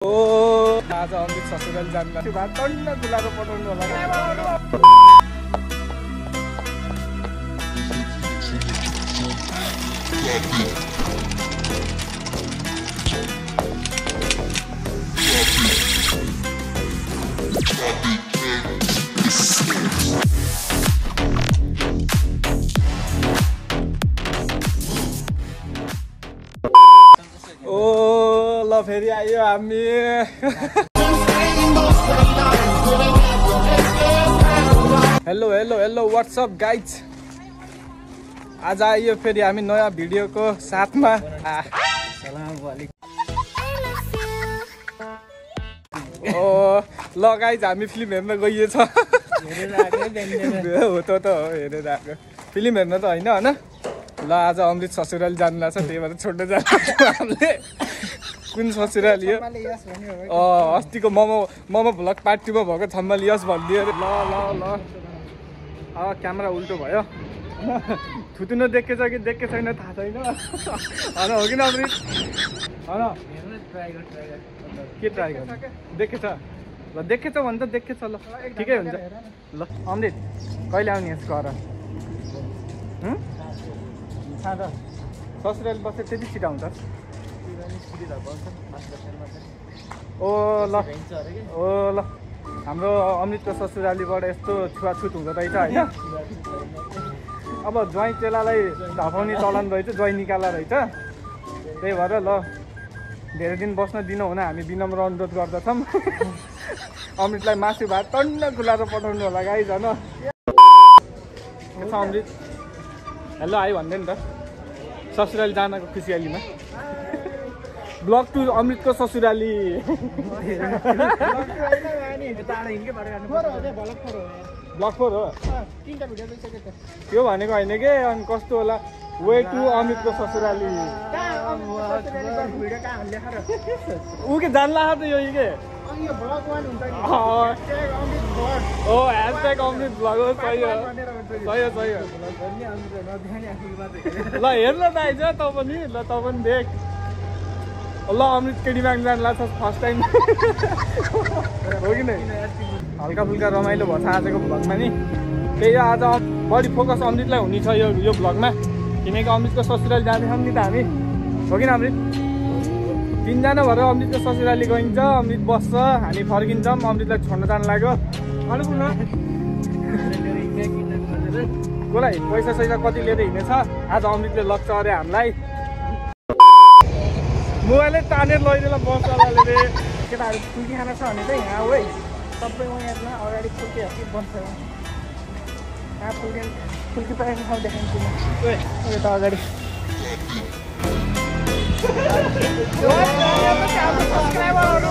ओ आज अमृत ससुराली जानु लाग्यो भात टन्न गुलाको पठाउनु होला ओ ल फेरि आयो हामी hello hello hello what's up guys आज आइयो फेरि हामी नयाँ भिडियोको साथमा ओ ल गाइज हामी फिल्म हेर्न गइएछ हो त हो हेरेर आएको फिल्म हेर्न त होइन होइन ल आज अमृत ससुराली जानु लाग्छ त्यही भएर छोड्न जानु हामीले कुन ससुराली हो अस्तिको मोमो भ्लग पार्ट 2 मा भएको छम्मल यस भनिदियो ल ल ल क्यामेरा उल्टो भयो थुतुनो देखेछ कि देखे छैन थाहा छैन होइन हो कि न अमृत होइन के ट्राई गर्नु देखेछ ल देखेछ भने त देखेछ ल ठिकै हुन्छ ल अमृत कहिले आउने यसको घर ससुराली बसेर त्यति छिटो आउँछ ओ ल हाम्रो अमृतको ससुरालीबाट यस्तो छुवाछुत हुँदो रहेछ होइन अब ज्वाइँ चेलालाई धपाउने चलन रहेछ ज्वाइँ निकाला रहेछ त्यही भएर ल धेरै दिन बस्न दिनु हुन हामी विनम्र अनुरोध गर्दछौँ अमृतलाई मासु भात टन्न गुलाएर पठाउनु होला गाइज होइन अमृत हेलो आयो भन्दै नि त ससुराली जानको खुसियालीमा ब्लग 2 अमृतको ससुराली ब्लग 4 हो त्यो भनेको होइन के अनि कस्तो होला वे टु अमृतको ससुराली ऊ के जान्ला त यो के ओ # अमृत ब्लग हो सही हो ल हेर्न त आइज त पनि ल त पनि देख ल अमृत केटी माग्न जानु लाग्छ फर्स्ट टाइम हो कि नै हल्का फुल्का रमाइलो भयो आजको भ्लगमा नि त्यही आज बढी फोकस अमृतलाई हुने छ यो भ्लगमा किनकि अमृतको ससुराली जाँदैछौँ नि त हामी हो कि न अमृत 3 जना भएर अमृतको ससुराली गइन्छ अमृत बस्छ हामी फर्किन्छौँ अमृतलाई छोड्न जानु लाग्यो कसलाई पैसा सैसा कति लिएर हिँडेछ आज अमृतले लग्छ अरे हामीलाई मोबाइलै तानेर लैदिएला बसवालाले रे केटाहरू फुल्की खाना छ भने चाहिँ यहाँ है सबै उनीहरूमा अगाडि फुल्की हकी बन्छ यहाँ फुल्की पाएको ठाउँ देखाइन्छु म यो त अगाडि हाम्रो सब्सक्राइबरहरू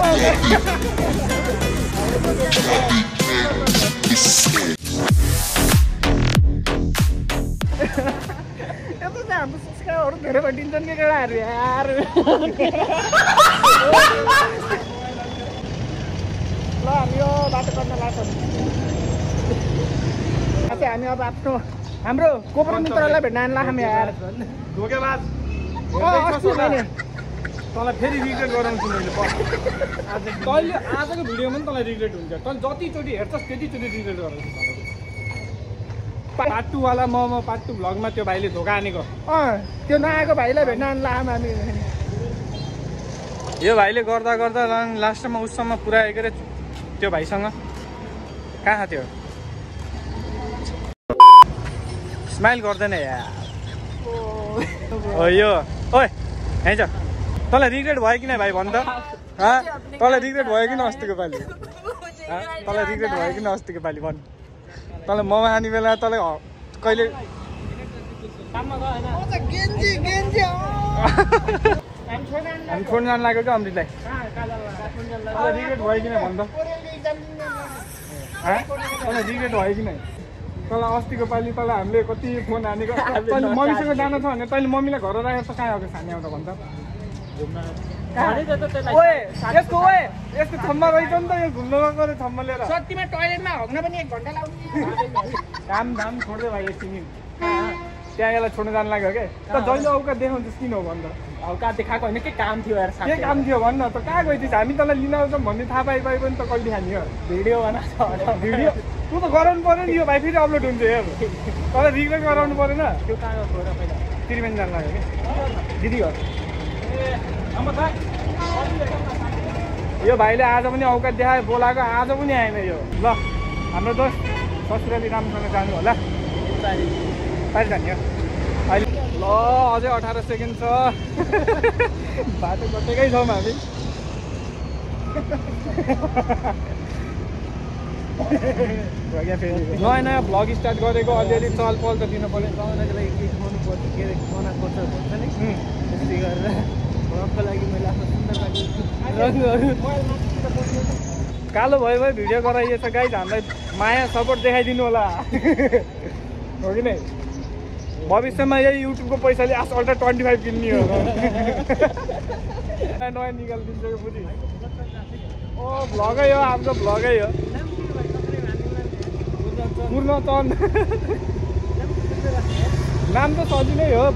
धेरै भेटिन्छन् कि केटाहरू यार ल हामी यो बाटो गर्न लाग्छौँ हामी अब आफ्नो हाम्रो कोपरो मित्रलाई भेट्न आन्ला हामी यार तँलाई फेरि रिग्रेट गराउँछु मैले तैँले आजको भिडियोमा पनि तँलाई रिग्रेट हुन्छ तैँले जतिचोटि हेर्छस् त्यतिचोटि रिग्रेट गराउँछु पार्ट 2 वाला मोमो पार्ट 2 भ्लगमा त्यो भाइले धोका हानेको त्यो नआएको भाइलाई भेट्न आन्ला हामी यो भाइले गर्दा गर्दा लास्टमा उससम्म पुऱ्यायो के अरे त्यो भाइसँग कहाँ थियो स्माइल गर्दैन यार हो यो ओए हैन तँलाई रिग्रेट भयो कि नै भाइ भन् त तँलाई रिग्रेट भयो कि न अस्तिको पालि तँलाई रिग्रेट भयो कि न अस्तिको पालि भन् तँलाई मोमो खाने बेला तँलाई कहिले हामी छोड्न जानु लाग्यो क्या अमृतलाई तँलाई रिग्रेट भयो कि नै भन् त तँलाई रिग्रेट भयो कि नै तँलाई अस्तिको पालि तँलाई हामीले कति फोन हानेको तैँले मम्मीसँग जान छ भने तैँले मम्मीलाई घर राखेर त कहाँ आएको खाने आउँदा भन्छ यस्तो थम्मा रहेछ नि त यो घुम्नु गएको थम्मा लिएर सत्यमा टोयलेटमा हग्न पनि 1 घण्टा लाग्छ काम धाम छोड्दै भाइ एकछिन त्यहाँ यसलाई छोड्नु जानु लाग्यो के त जहिले औकात देखाउँछस् किन हो भन् त औकात देखाएको होइन के काम थियो यार के काम थियो भन्न त कहाँ गइदिस् हामी तँलाई लिन आउँछौँ भन्ने थाहा पाइ पनि त कहिले खाने हो भिडियो बनाएको भिडियो तँ त गराउनु पऱ्यो नि यो भाइ फेरि अपलोड हुन्छ हेर तँलाई रिग्रेट गराउनु परेन त्यो कहाँ गएर पहिला त्रिवेणी जानु लाग्यो कि दिदी घर यो भाइले आज पनि औकात देखायो बोलाएको आज पनि आएन यो ल हाम्रो दोस्त ससुराली राम्रोसँग जानु होला पारि जाने हो अहिले ल अझै 18 सेकेन्ड छ बाटो कटेकै छौँ हामी नयाँ नयाँ भ्लग स्टार्ट गरेको अलिअलि चहल पहल त दिनु पर्यो पाउनको लागि के खुवाउनु पर्छ के खाना पर्छ भन्छ नि त्यसले गरेर भ्लगको लागि मैले आफ्नो सुन्दर रङहरू कालो भयो भयो भिडियो गराइएछ गाइज हामीलाई माया सपोर्ट देखाइदिनु होला हो कि नै भविष्यमा यही युट्युबको पैसाले अल्ट्रा 25 किन्ने हो नयाँ निकालिदिन्छ यो बुझी ओ भ्लगै हो हाम्रो भ्लगै हो पूर्णचन नाम त सजिलै हो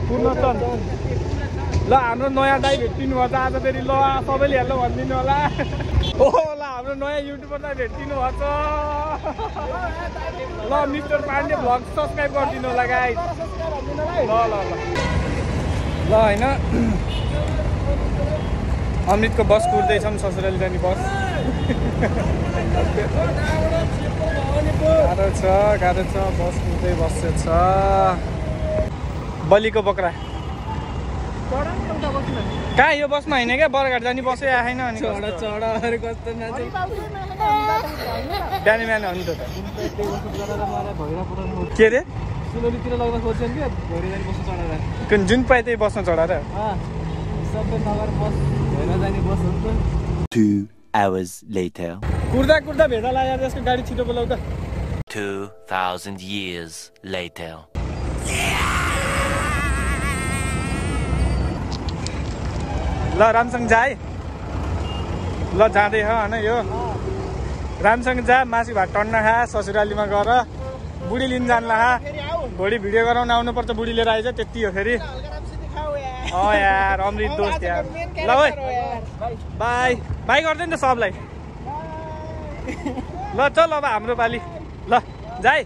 पूर्णचन ल हाम्रो नयाँ दाइ भेटिनु भएछ आज फेरि ल सबैले हेर्नु भनिदिनु होला ओ ल हाम्रो नयाँ युट्युबर दाइ भेटिनु भएछ ल मिस्टर पाण्डे भ्लग सब्सक्राइब गरिदिनु होला गाइस ल ल ल ल होइन अमृतको बस कुर्दैछौँ ससुराली जाने बस गाह्रो छ बस कुर्दै बसेछ बलीको बोक्रा कहाँ यो बसमा होइन क्या बरघाट जाने बसै आएन अनि चढाहरू कस्तो नाचे बिहान बिहान हो नि त के अरे सिलगढीतिर लग्न खोज्छन् क्या भोलि जाने बस चढाएर जुन पाए त्यही बसमा चढाएर सबै नगर बस भएर जाने बस हुन्छ 2 hours later कुर्दा कुर्दा भेदा लाग्यो त्यसको गाडी छिटो बोलाउ त 2000 years later ल रामसँग जा है ल जाँदै होइन यो रामसँग जा मासु भात टन्न खा ससुरालीमा गएर बुढी लिन जान्ला भोलि भिडियो गराउन आउनुपर्छ बुढी लिएर आइज त्यति हो फेरि यार अमृत दोस्त यार ल है बाई बाई गर्दै नि त सबलाई ल चल अब हाम्रो पालि ल जाई